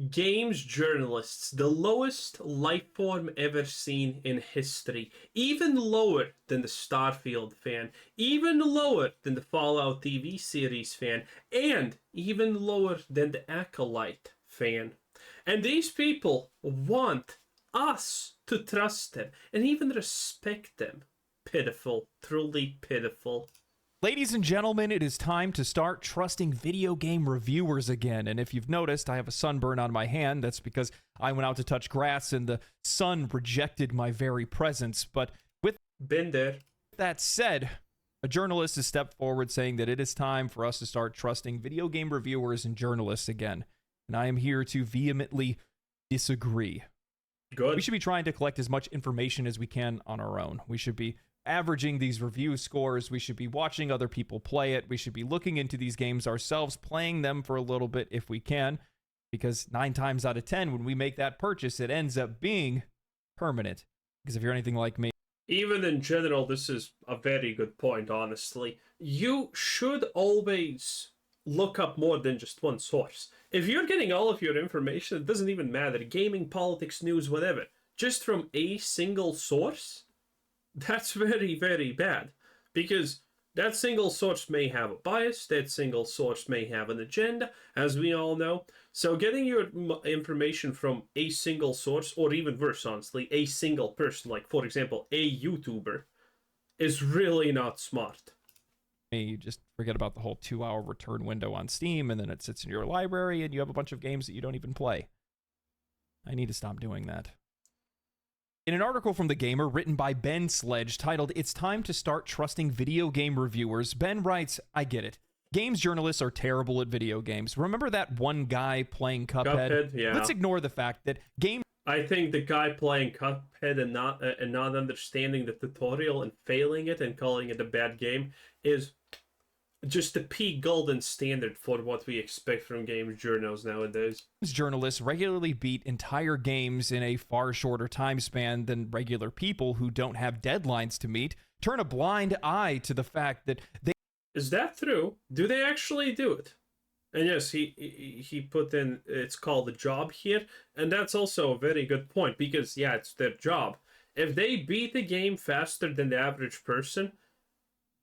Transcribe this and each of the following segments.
Games journalists, the lowest life form ever seen in history, even lower than the Starfield fan, even lower than the Fallout TV series fan, and even lower than the Acolyte fan. And these people want us to trust them and even respect them. Pitiful, truly pitiful. Ladies and gentlemen, it is time to start trusting video game reviewers again. And if you've noticed, I have a sunburn on my hand. That's because I went out to touch grass and the sun rejected my very presence. But with Been there. that said, a journalist has stepped forward saying that it is time for us to start trusting video game reviewers and journalists again. And I am here to vehemently disagree. Good. We should be trying to collect as much information as we can on our own. We should be averaging these review scores. We should be watching other people play it. We should be looking into these games ourselves, playing them for a little bit if we can, because 9 times out of 10, when we make that purchase, it ends up being permanent. Because if you're anything like me, Even in general, this is a very good point, honestly. You should always look up more than just one source. If you're getting all of your information, it doesn't even matter, gaming, politics, news, whatever, just from a single source, that's very, very bad. Because that single source may have a bias, that single source may have an agenda, as we all know. So getting your information from a single source, or even worse, honestly, a single person, like, for example, a YouTuber, is really not smart. you just forget about the whole 2-hour return window on Steam, and then it sits in your library, and you have a bunch of games that you don't even play. I need to stop doing that. In an article from The Gamer written by Ben Sledge titled, "It's Time to Start Trusting Video Game Reviewers," Ben writes, "I get it. Games journalists are terrible at video games. Remember that one guy playing Cuphead? Yeah. Let's ignore the fact that I think the guy playing Cuphead and not understanding the tutorial and failing it and calling it a bad game is just the peak golden standard for what we expect from games journals nowadays. journalists regularly beat entire games in a far shorter time span than regular people who don't have deadlines to meet, turn a blind eye to the fact that they..." Is that true? Do they actually do it? And yes, he put in, it's called a job here, and that's also a very good point, because yeah, it's their job. If they beat the game faster than the average person,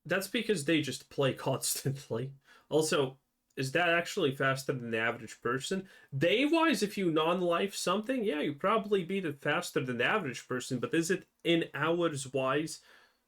that's because they just play constantly. Also, is that actually faster than the average person? Day-wise, if you non-life something, yeah, you probably beat it faster than the average person, but is it in hours-wise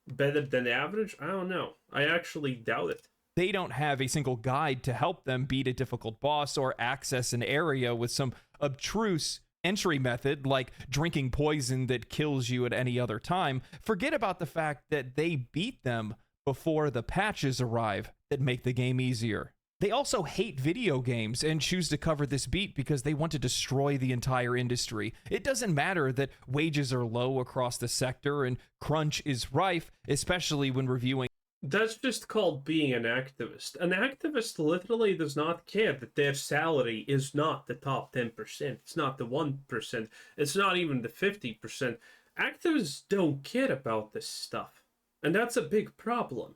better than average? I don't know. I actually doubt it. They don't have a single guide to help them beat a difficult boss or access an area with some abstruse entry method like drinking poison that kills you at any other time. Forget about the fact that they beat them before the patches arrive that make the game easier. They also hate video games and choose to cover this beat because they want to destroy the entire industry. It doesn't matter that wages are low across the sector and crunch is rife, especially when reviewing. That's just called being an activist. An activist literally does not care that their salary is not the top 10%. It's not the 1%. It's not even the 50%. Activists don't care about this stuff. And that's a big problem.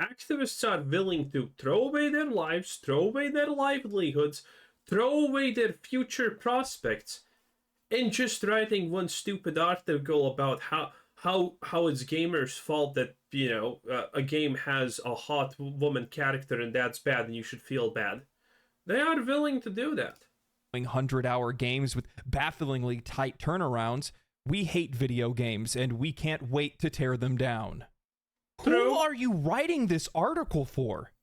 Activists are willing to throw away their lives, throw away their livelihoods, throw away their future prospects, and just writing one stupid article about how it's gamers' fault that, you know, a game has a hot woman character and that's bad and you should feel bad. They are willing to do that. 100-hour games with bafflingly tight turnarounds. We hate video games and we can't wait to tear them down. True. Who are you writing this article for?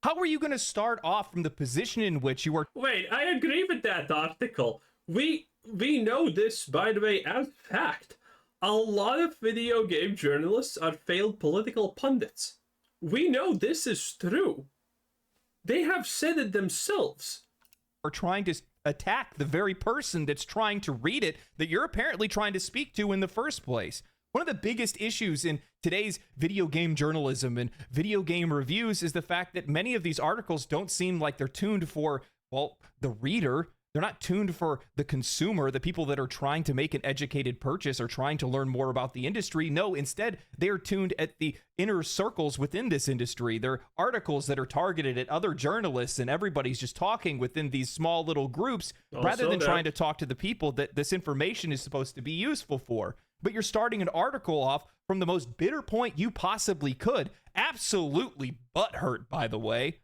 How are you going to start off from the position in which you are... Wait, I agree with that article. We know this, by the way, as fact. A lot of video game journalists are failed political pundits. We know this is true. They have said it themselves. Are trying to attack the very person that's trying to read it that you're apparently trying to speak to in the first place. One of the biggest issues in today's video game journalism and video game reviews is the fact that many of these articles don't seem like they're tuned for, well, the reader. They're not tuned for the consumer, the people that are trying to make an educated purchase or trying to learn more about the industry. No, instead, they are tuned at the inner circles within this industry. They're articles that are targeted at other journalists, and everybody's just talking within these small little groups rather than trying to talk to the people that this information is supposed to be useful for. But you're starting an article off from the most bitter point you possibly could. Absolutely butthurt, by the way.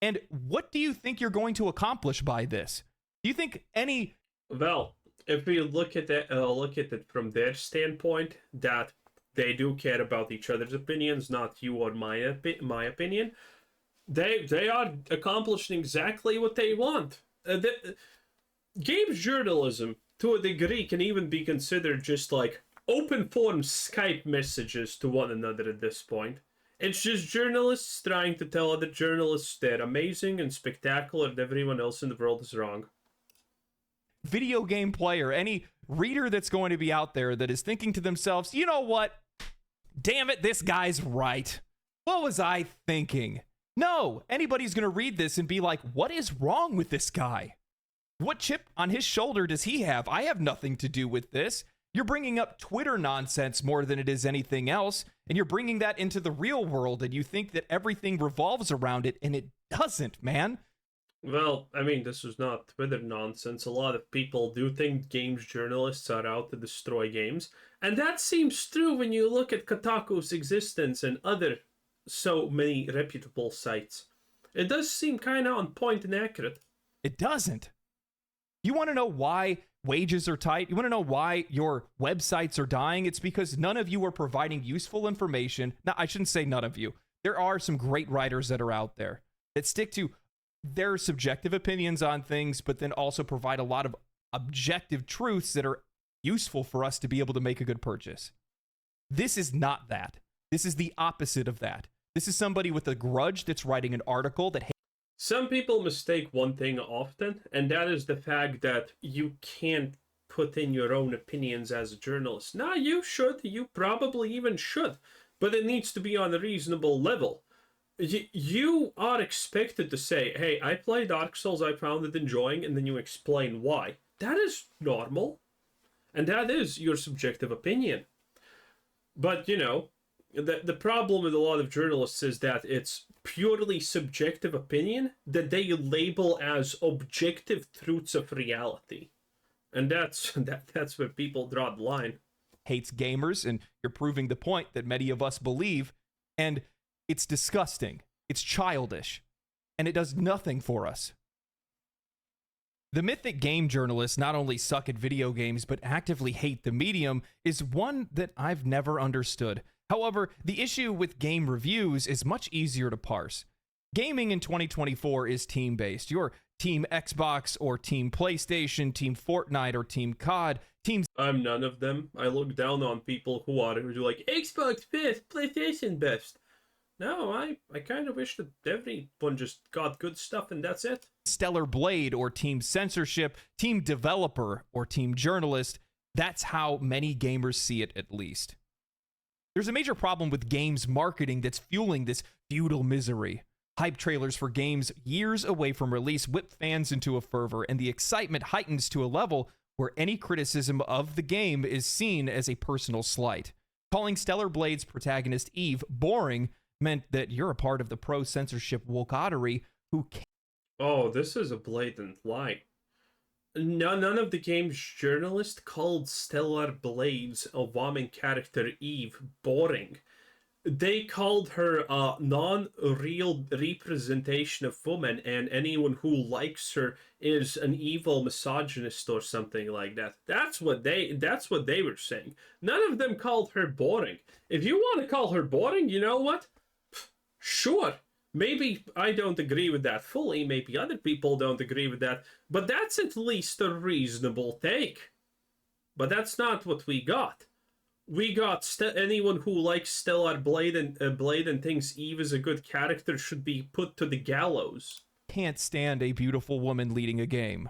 And what do you think you're going to accomplish by this? Do you think any... Well, if we look at it from their standpoint, that they do care about each other's opinions, not you or my opinion, they are accomplishing exactly what they want. Games journalism, to a degree, can even be considered just like open form Skype messages to one another at this point. It's just journalists trying to tell other journalists they're amazing and spectacular and everyone else in the world is wrong. Video game player, any reader that's going to be out there that is thinking to themselves, you know what? Damn it, this guy's right. What was I thinking? No, anybody's going to read this and be like, what is wrong with this guy? What chip on his shoulder does he have? I have nothing to do with this. You're bringing up Twitter nonsense more than it is anything else, and you're bringing that into the real world, and you think that everything revolves around it, and it doesn't, man. Well, I mean, this is not Twitter nonsense. A lot of people do think games journalists are out to destroy games. And that seems true when you look at Kotaku's existence and other so many reputable sites. It does seem kind of on point and accurate. It doesn't. You want to know why wages are tight? You want to know why your websites are dying? It's because none of you are providing useful information. Now, I shouldn't say none of you. There are some great writers that are out there that stick to their subjective opinions on things, but then also provide a lot of objective truths that are useful for us to be able to make a good purchase. This is not that. This is the opposite of that. This is somebody with a grudge that's writing an article that... Some people mistake one thing often, and that is the fact that you can't put in your own opinions as a journalist. Now, you should. You probably even should. But it needs to be on a reasonable level. You are expected to say, hey, I played Dark Souls, I found it enjoying, and then you explain why. That is normal. And that is your subjective opinion. But, you know, the problem with a lot of journalists is that it's purely subjective opinion that they label as objective truths of reality. And that's where people draw the line. Hates gamers, and you're proving the point that many of us believe, and it's disgusting, it's childish, and it does nothing for us. The myth that game journalists not only suck at video games but actively hate the medium is one that I've never understood. However, the issue with game reviews is much easier to parse. Gaming in 2024 is team-based. You're Team Xbox or Team PlayStation, Team Fortnite or Team COD. I'm none of them. I look down on people who are like, Xbox best, PlayStation best. No, I kind of wish that everyone just got good stuff and that's it. Stellar Blade or Team Censorship, Team Developer or Team Journalist. That's how many gamers see it, at least. There's a major problem with games marketing that's fueling this feudal misery. Hype trailers for games years away from release whip fans into a fervor, and the excitement heightens to a level where any criticism of the game is seen as a personal slight. Calling Stellar Blade's protagonist Eve boring meant that you're a part of the pro-censorship wokeottery who can't... Oh, this is a blatant lie. None of the game's journalists called Stellar Blade's woman character Eve boring. They called her a non-real representation of woman, and anyone who likes her is an evil misogynist or something like that. That's what they were saying. None of them called her boring. If you want to call her boring, you know what? Sure. Maybe I don't agree with that fully. Maybe other people don't agree with that. But that's at least a reasonable take. But that's not what we got. We got anyone who likes Stellar Blade and thinks Eve is a good character should be put to the gallows. Can't stand a beautiful woman leading a game.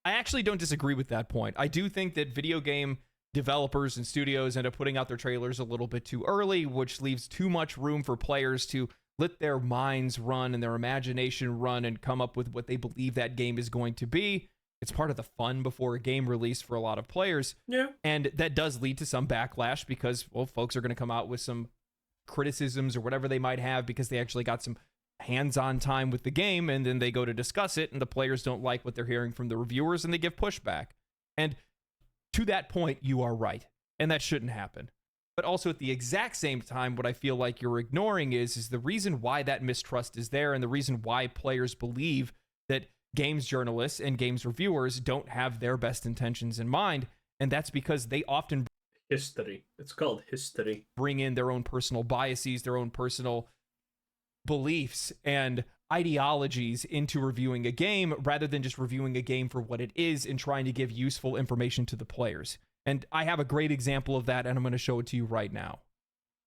I actually don't disagree with that point. I do think that video game developers and studios end up putting out their trailers a little bit too early, which leaves too much room for players to let their minds run and their imagination run and come up with what they believe that game is going to be. It's part of the fun before a game release for a lot of players. Yeah. And that does lead to some backlash because, well, folks are going to come out with some criticisms or whatever they might have because they actually got some hands-on time with the game, and then they go to discuss it, and the players don't like what they're hearing from the reviewers, and they give pushback. And to that point, you are right, and that shouldn't happen. But also at the exact same time, what I feel like you're ignoring is the reason why that mistrust is there, and the reason why players believe that games journalists and games reviewers don't have their best intentions in mind, and that's because they often history. It's called history. Bring in their own personal biases, their own personal beliefs and ideologies into reviewing a game rather than just reviewing a game for what it is and trying to give useful information to the players. And I have a great example of that, and I'm going to show it to you right now.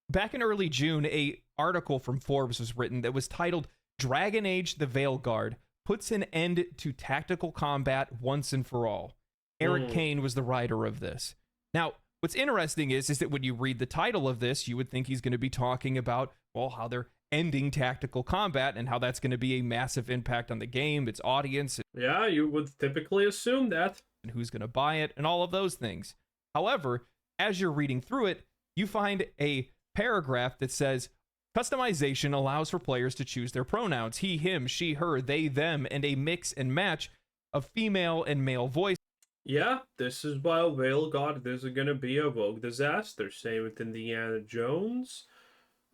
Back in early June, an article from Forbes was written that was titled "Dragon Age: The Veilguard Puts an End to Tactical Combat Once and for All." Eric Kane was the writer of this. Now, what's interesting is that when you read the title of this, you would think he's going to be talking about, well, how they're ending tactical combat and how that's going to be a massive impact on the game, its audience. Yeah, you would typically assume that. And who's going to buy it and all of those things. However, as you're reading through it, you find a paragraph that says, customization allows for players to choose their pronouns, he, him, she, her, they, them, and a mix and match of female and male voice. Yeah, this is why Veilguard isn't going to be a Vogue disaster. Same with Indiana Jones.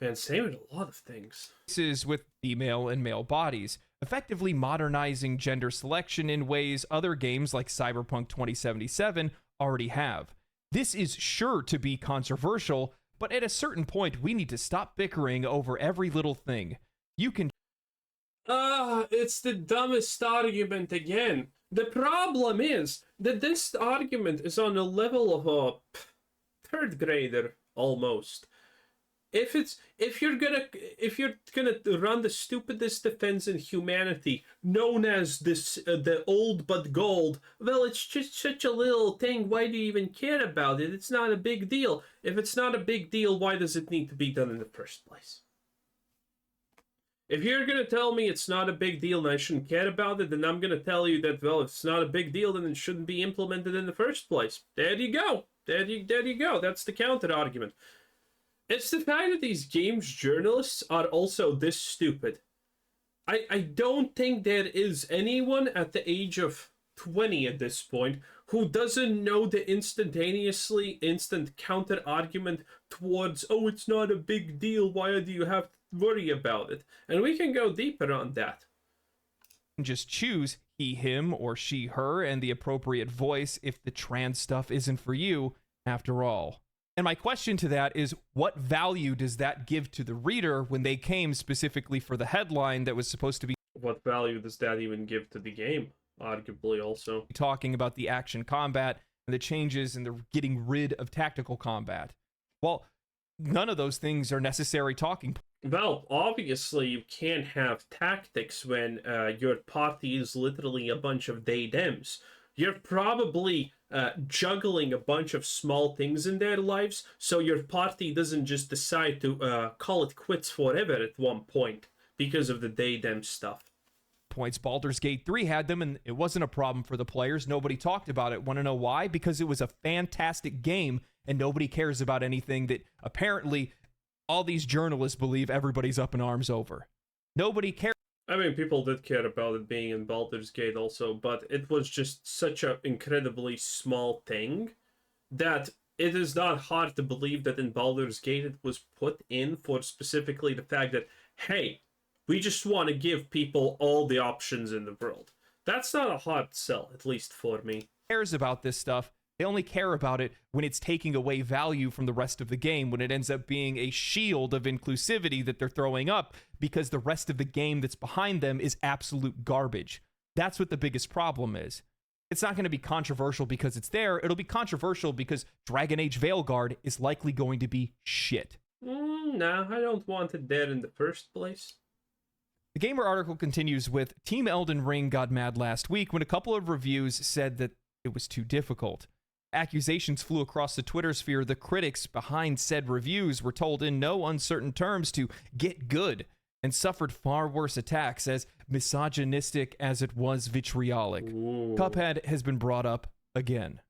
Man, same with a lot of things. This is with female and male bodies, effectively modernizing gender selection in ways other games like Cyberpunk 2077 already have. This is sure to be controversial, but at a certain point, we need to stop bickering over every little thing. You can... It's the dumbest argument again. The problem is that this argument is on the level of a third grader, almost. If you're gonna run the stupidest defense in humanity, known as the old but gold, well, it's just such a little thing. Why do you even care about it? It's not a big deal. If it's not a big deal, why does it need to be done in the first place? If you're gonna tell me it's not a big deal and I shouldn't care about it, then I'm gonna tell you that, well, if it's not a big deal, then it shouldn't be implemented in the first place. There you go. There you go. That's the counter argument. It's the fact that these games journalists are also this stupid. I don't think there is anyone at the age of 20 at this point who doesn't know the instant counter argument towards, oh, it's not a big deal, why do you have to worry about it? And we can go deeper on that. Just choose he, him, or she, her, and the appropriate voice if the trans stuff isn't for you, after all. And my question to that is, what value does that give to the reader when they came specifically for the headline that was supposed to be... What value does that even give to the game? Arguably also. Talking about the action combat and the changes and the getting rid of tactical combat. Well, none of those things are necessary talking points. Well, obviously you can't have tactics when your party is literally a bunch of they-dems. You're probably juggling a bunch of small things in their lives, so your party doesn't just decide to call it quits forever at one point because of the they-them stuff. Points. Baldur's Gate 3 had them, and it wasn't a problem for the players. Nobody talked about it. Want to know why? Because it was a fantastic game, and nobody cares about anything that apparently all these journalists believe everybody's up in arms over. Nobody cares. I mean, people did care about it being in Baldur's Gate also, but it was just such an incredibly small thing that it is not hard to believe that in Baldur's Gate it was put in for specifically the fact that, hey, we just want to give people all the options in the world. That's not a hard sell, at least for me. Cares about this stuff. They only care about it when it's taking away value from the rest of the game, when it ends up being a shield of inclusivity that they're throwing up because the rest of the game that's behind them is absolute garbage. That's what the biggest problem is. It's not going to be controversial because it's there. It'll be controversial because Dragon Age Veilguard is likely going to be shit. Nah, I don't want it there in the first place. The Gamer article continues with, Team Elden Ring got mad last week when a couple of reviews said that it was too difficult. Accusations flew across the Twitter sphere. The critics behind said reviews were told in no uncertain terms to get good. and suffered far worse attacks as misogynistic as it was vitriolic. Ooh. Cuphead has been brought up again.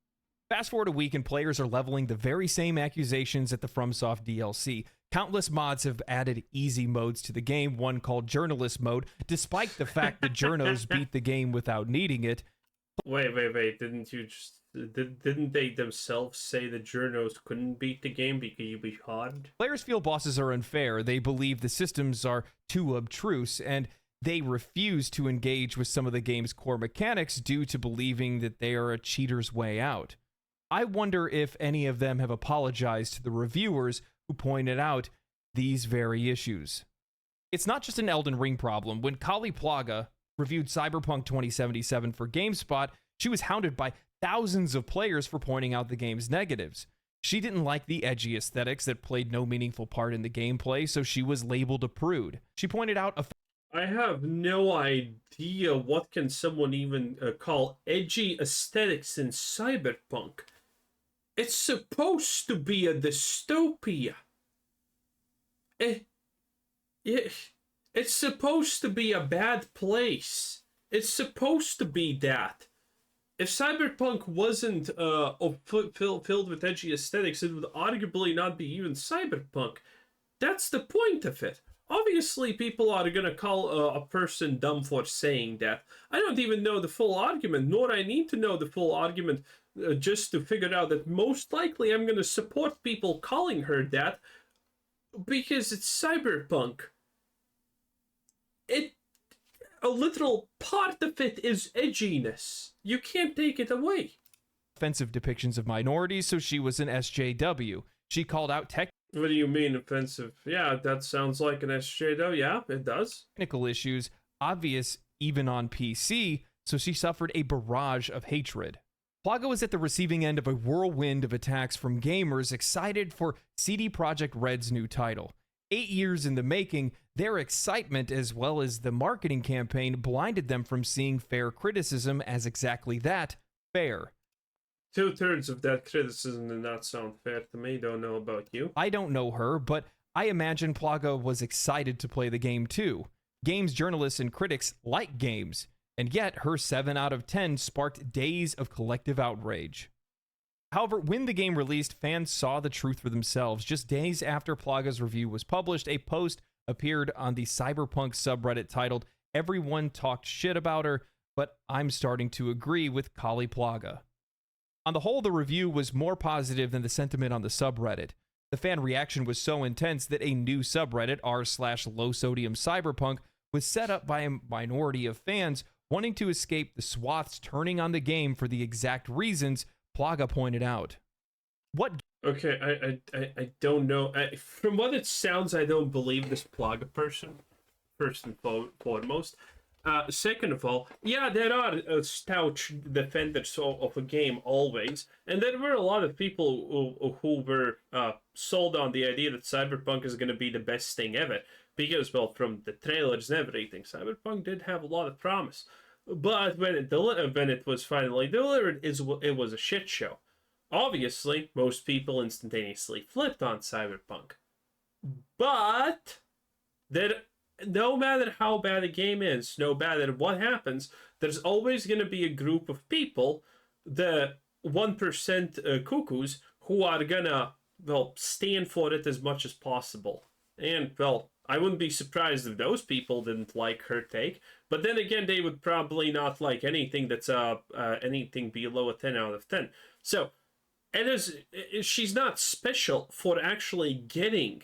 Fast forward a week and players are leveling the very same accusations at the FromSoft DLC. Countless mods have added easy modes to the game, one called Journalist Mode, despite the fact that journos beat the game without needing it. Wait. Didn't they themselves say the journos couldn't beat the game because you'd be hard? Players feel bosses are unfair. They believe the systems are too obtruse, and they refuse to engage with some of the game's core mechanics due to believing that they are a cheater's way out. I wonder if any of them have apologized to the reviewers who pointed out these very issues. It's not just an Elden Ring problem. When Kali Plaga reviewed Cyberpunk 2077 for GameSpot, she was hounded by thousands of players for pointing out the game's negatives. She didn't like the edgy aesthetics that played no meaningful part in the gameplay, so she was labeled a prude. She pointed out I have no idea what can someone even call edgy aesthetics in Cyberpunk. It's supposed to be a dystopia. It's supposed to be a bad place. It's supposed to be that. If Cyberpunk wasn't filled with edgy aesthetics, it would arguably not be even Cyberpunk. That's the point of it. Obviously, people are gonna call a person dumb for saying that. I don't even know the full argument, nor I need to know the full argument just to figure out that most likely I'm gonna support people calling her that because it's Cyberpunk. A literal part of it is edginess. You can't take it away. Offensive depictions of minorities, so she was an SJW. She called out What do you mean offensive? Yeah, that sounds like an SJW. Yeah, it does. Technical issues, obvious even on PC, so she suffered a barrage of hatred. Plaga was at the receiving end of a whirlwind of attacks from gamers excited for CD Projekt Red's new title. 8 years in the making, their excitement as well as the marketing campaign blinded them from seeing fair criticism as exactly that, fair. 2/3 of that criticism did not sound fair to me. Don't know about you. I don't know her, but I imagine Plaga was excited to play the game too. Games journalists and critics like games, and yet her 7 out of 10 sparked days of collective outrage. However, when the game released, fans saw the truth for themselves. Just days after Plaga's review was published, a post appeared on the Cyberpunk subreddit titled, "Everyone talked shit about her, but I'm starting to agree with Kali Plaga." On the whole, the review was more positive than the sentiment on the subreddit. The fan reaction was so intense that a new subreddit, r/low-sodium-cyberpunk, was set up by a minority of fans wanting to escape the swaths turning on the game for the exact reasons Plaga pointed out. Okay, I don't know. From what it sounds, I don't believe this Plaga person, first and foremost. Second of all, yeah, there are stout defenders of a game always, and there were a lot of people who were sold on the idea that Cyberpunk is going to be the best thing ever, because, well, from the trailers and everything, Cyberpunk did have a lot of promise. But when it was finally delivered, it was a shit show. Obviously, most people instantaneously flipped on Cyberpunk. But no matter how bad a game is, no matter what happens, there's always going to be a group of people, the 1% cuckoos, who are going to, well, stand for it as much as possible. And, well, I wouldn't be surprised if those people didn't like her take. But then again, they would probably not like anything that's anything below a 10 out of 10. So, she's not special for actually getting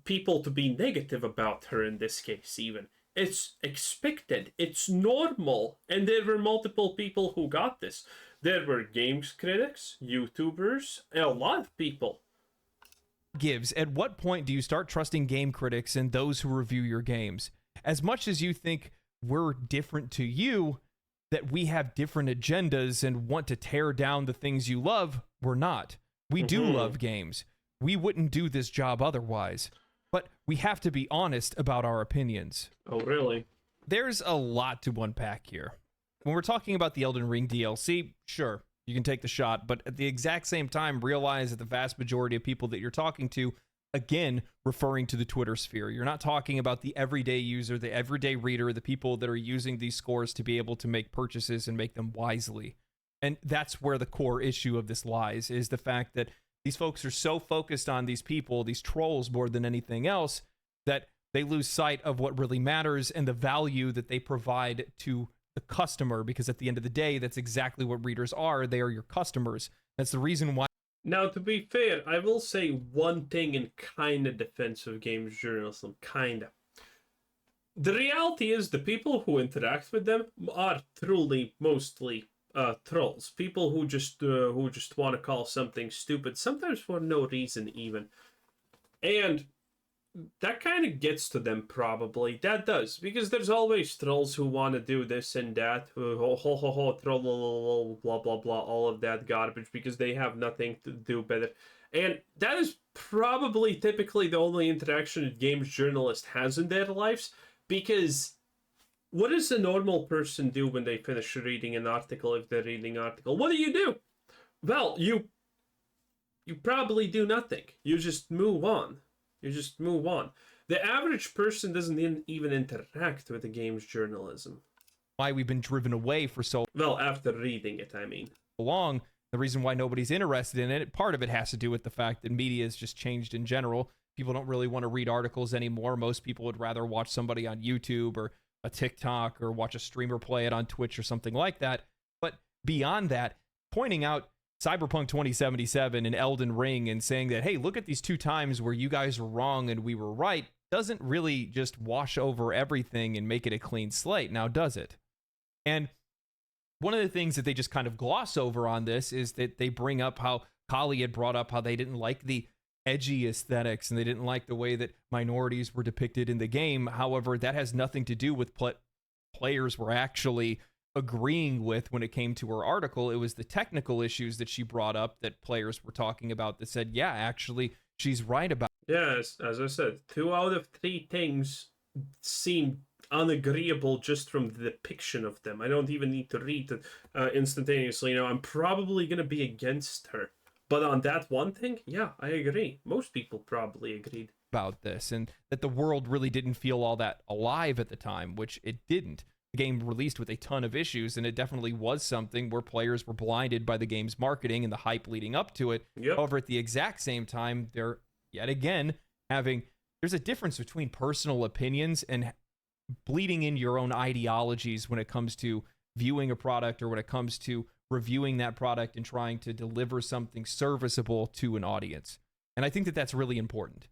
people to be negative about her in this case even. It's expected. It's normal. And there were multiple people who got this. There were games critics, YouTubers, a lot of people. At what point do you start trusting game critics and those who review your games? As much as you think we're different to you, that we have different agendas and want to tear down the things you love, we're not. We do love games. We wouldn't do this job otherwise. But we have to be honest about our opinions. Oh, really? There's a lot to unpack here. When we're talking about the Elden Ring DLC, sure, you can take the shot, but at the exact same time, realize that the vast majority of people that you're talking to Again, referring to the Twitter sphere. You're not talking about the everyday user, the everyday reader, the people that are using these scores to be able to make purchases and make them wisely. And that's where the core issue of this lies, is the fact that these folks are so focused on these people, these trolls, more than anything else, that they lose sight of what really matters and the value that they provide to the customer. Because at the end of the day, that's exactly what readers are. They are your customers. That's the reason why. Now, to be fair, I will say one thing in kind of defense of games journalism, kind of. The reality is the people who interact with them are truly mostly trolls. People who just want to call something stupid, sometimes for no reason even. And that kind of gets to them, probably. That does, because there's always trolls who want to do this and that, troll, blah, blah, blah, all of that garbage, because they have nothing to do better. And that is probably typically the only interaction a games journalist has in their lives, because what does a normal person do when they finish reading an article, if they're reading an article? What do? Well, you probably do nothing. You just move on. The average person doesn't even interact with the game's journalism. Why we've been driven away for so well, after reading it, I mean. long. The reason why nobody's interested in it, part of it has to do with the fact that media has just changed in general. People don't really want to read articles anymore. Most people would rather watch somebody on YouTube or a TikTok or watch a streamer play it on Twitch or something like that. But beyond that, pointing out Cyberpunk 2077 and Elden Ring and saying that, hey, look at these 2 times where you guys were wrong and we were right, doesn't really just wash over everything and make it a clean slate, now does it? And one of the things that they just kind of gloss over on this is that they bring up how Kali had brought up how they didn't like the edgy aesthetics and they didn't like the way that minorities were depicted in the game. However, that has nothing to do with what players were actually agreeing with when it came to her article. It was the technical issues that she brought up that players were talking about that said, yeah, actually, she's right about. Yes, as I said, 2 out of 3 things seem unagreeable just from the depiction of them. I don't even need to read it instantaneously. You know, I'm probably going to be against her. But on that one thing, yeah, I agree. Most people probably agreed about this, and that the world really didn't feel all that alive at the time, which it didn't. The game released with a ton of issues, and it definitely was something where players were blinded by the game's marketing and the hype leading up to it. Yep. However, at the exact same time, they're yet again there's a difference between personal opinions and bleeding in your own ideologies when it comes to viewing a product or when it comes to reviewing that product and trying to deliver something serviceable to an audience. And I think that that's really important.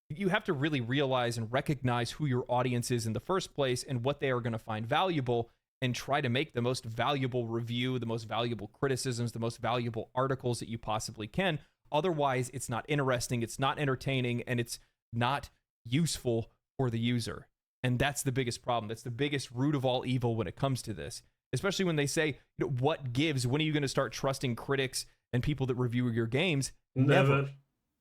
You have to really realize and recognize who your audience is in the first place and what they are going to find valuable, and try to make the most valuable review, the most valuable criticisms, the most valuable articles that you possibly can. Otherwise, it's not interesting, it's not entertaining, and it's not useful for the user. And that's the biggest problem. That's the biggest root of all evil when it comes to this. Especially when they say, what gives? When are you going to start trusting critics and people that review your games? Never.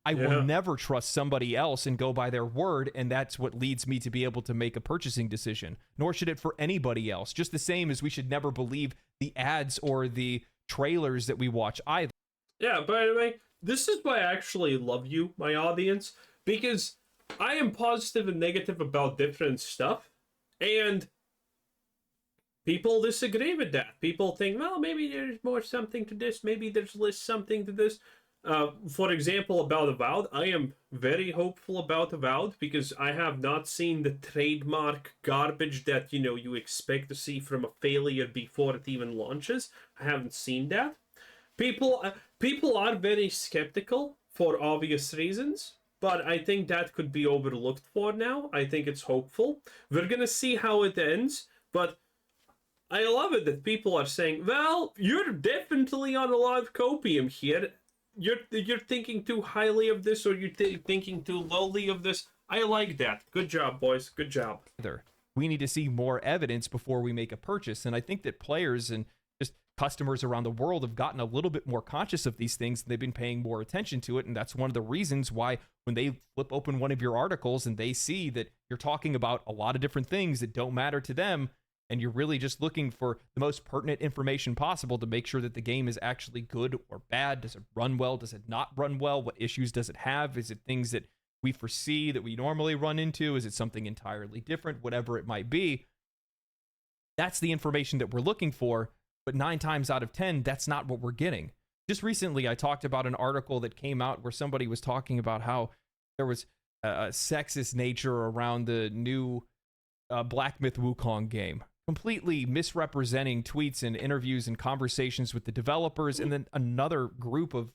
I will never trust somebody else and go by their word, and that's what leads me to be able to make a purchasing decision. Nor should it for anybody else. Just the same as we should never believe the ads or the trailers that we watch either. Yeah, by the way, this is why I actually love you, my audience, because I am positive and negative about different stuff, and people disagree with that. People think, well, maybe there's more something to this, maybe there's less something to this. For example, about Avowed, I am very hopeful about Avowed because I have not seen the trademark garbage that, you expect to see from a failure before it even launches. I haven't seen that. People are very skeptical for obvious reasons, but I think that could be overlooked for now. I think it's hopeful. We're gonna see how it ends, but I love it that people are saying, well, you're definitely on a lot of copium here. You're thinking too highly of this, or you're thinking too lowly of this. I like that. Good job, boys. Good job. We need to see more evidence before we make a purchase. And I think that players and just customers around the world have gotten a little bit more conscious of these things. They've been paying more attention to it. And that's one of the reasons why when they flip open one of your articles and they see that you're talking about a lot of different things that don't matter to them, and you're really just looking for the most pertinent information possible to make sure that the game is actually good or bad. Does it run well? Does it not run well? What issues does it have? Is it things that we foresee that we normally run into? Is it something entirely different? Whatever it might be. That's the information that we're looking for, but 9 times out of 10, that's not what we're getting. Just recently, I talked about an article that came out where somebody was talking about how there was a sexist nature around the new Black Myth Wukong game, completely misrepresenting tweets and interviews and conversations with the developers, and then another group of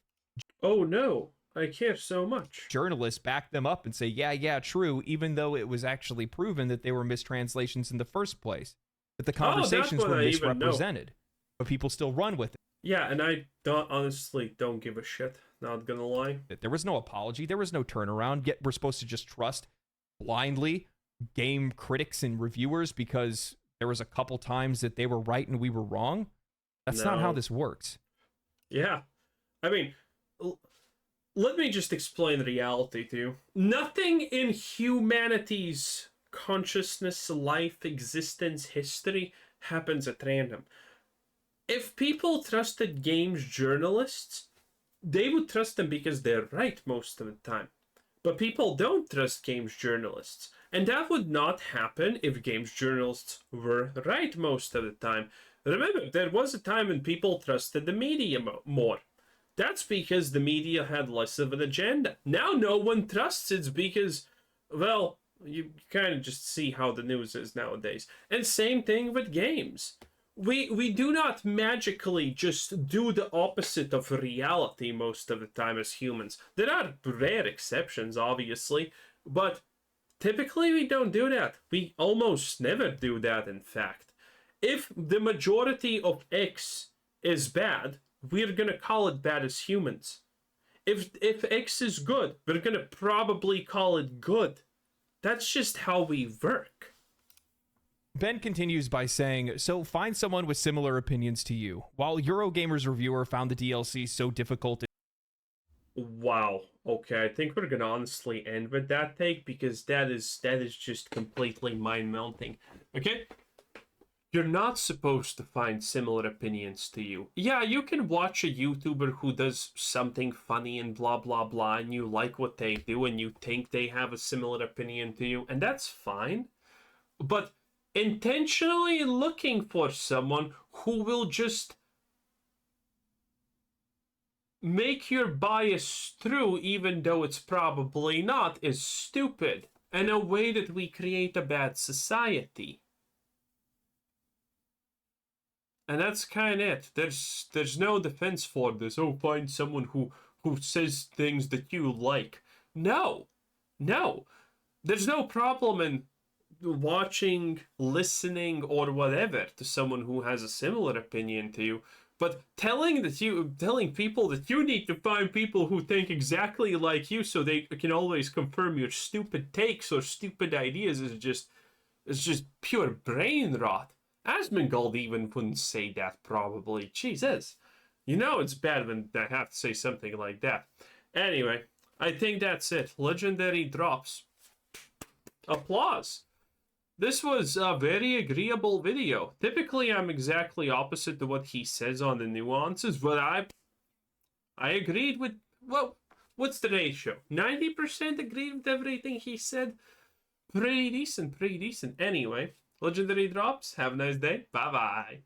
oh no, I care so much. Journalists back them up and say, yeah, true, even though it was actually proven that they were mistranslations in the first place, that the conversations were misrepresented, but people still run with it. Yeah, and I honestly don't give a shit, not gonna lie. There was no apology, there was no turnaround, yet we're supposed to just trust blindly game critics and reviewers because there was a couple times that they were right and we were wrong. That's not how this works. Yeah. I mean, let me just explain the reality to you. Nothing in humanity's consciousness, life, existence, history happens at random. If people trusted games journalists, they would trust them because they're right most of the time. But people don't trust games journalists. And that would not happen if games journalists were right most of the time. Remember, there was a time when people trusted the media more. That's because the media had less of an agenda. Now no one trusts it because, well, you kind of just see how the news is nowadays. And same thing with games. We do not magically just do the opposite of reality most of the time as humans. There are rare exceptions, obviously, but typically we don't do that. We almost never do that, in fact. If the majority of X is bad, we're gonna call it bad as humans. If X is good, we're gonna probably call it good. That's just how we work. Ben continues by saying, so find someone with similar opinions to you. While Eurogamer's reviewer found the DLC so difficult. Wow. Okay, I think we're gonna honestly end with that take because that is just completely mind-melting. Okay? You're not supposed to find similar opinions to you. Yeah, you can watch a YouTuber who does something funny and blah blah blah, and you like what they do and you think they have a similar opinion to you, and that's fine. But intentionally looking for someone who will just make your bias true even though it's probably not is stupid, and a way that we create a bad society. And that's kind of it. There's no defense for this. Oh, find someone who says things that you like. No. There's no problem in watching, listening, or whatever to someone who has a similar opinion to you. But telling people that you need to find people who think exactly like you so they can always confirm your stupid takes or stupid ideas is just pure brain rot. Asmongold even wouldn't say that, probably. Jesus. You know it's bad when I have to say something like that. Anyway, I think that's it. Legendary drops. Applause. This was a very agreeable video. Typically, I'm exactly opposite to what he says on the nuances, but I agreed with, well, what's the ratio? 90% agreed with everything he said? Pretty decent. Anyway, Legendary drops. Have a nice day. Bye-bye.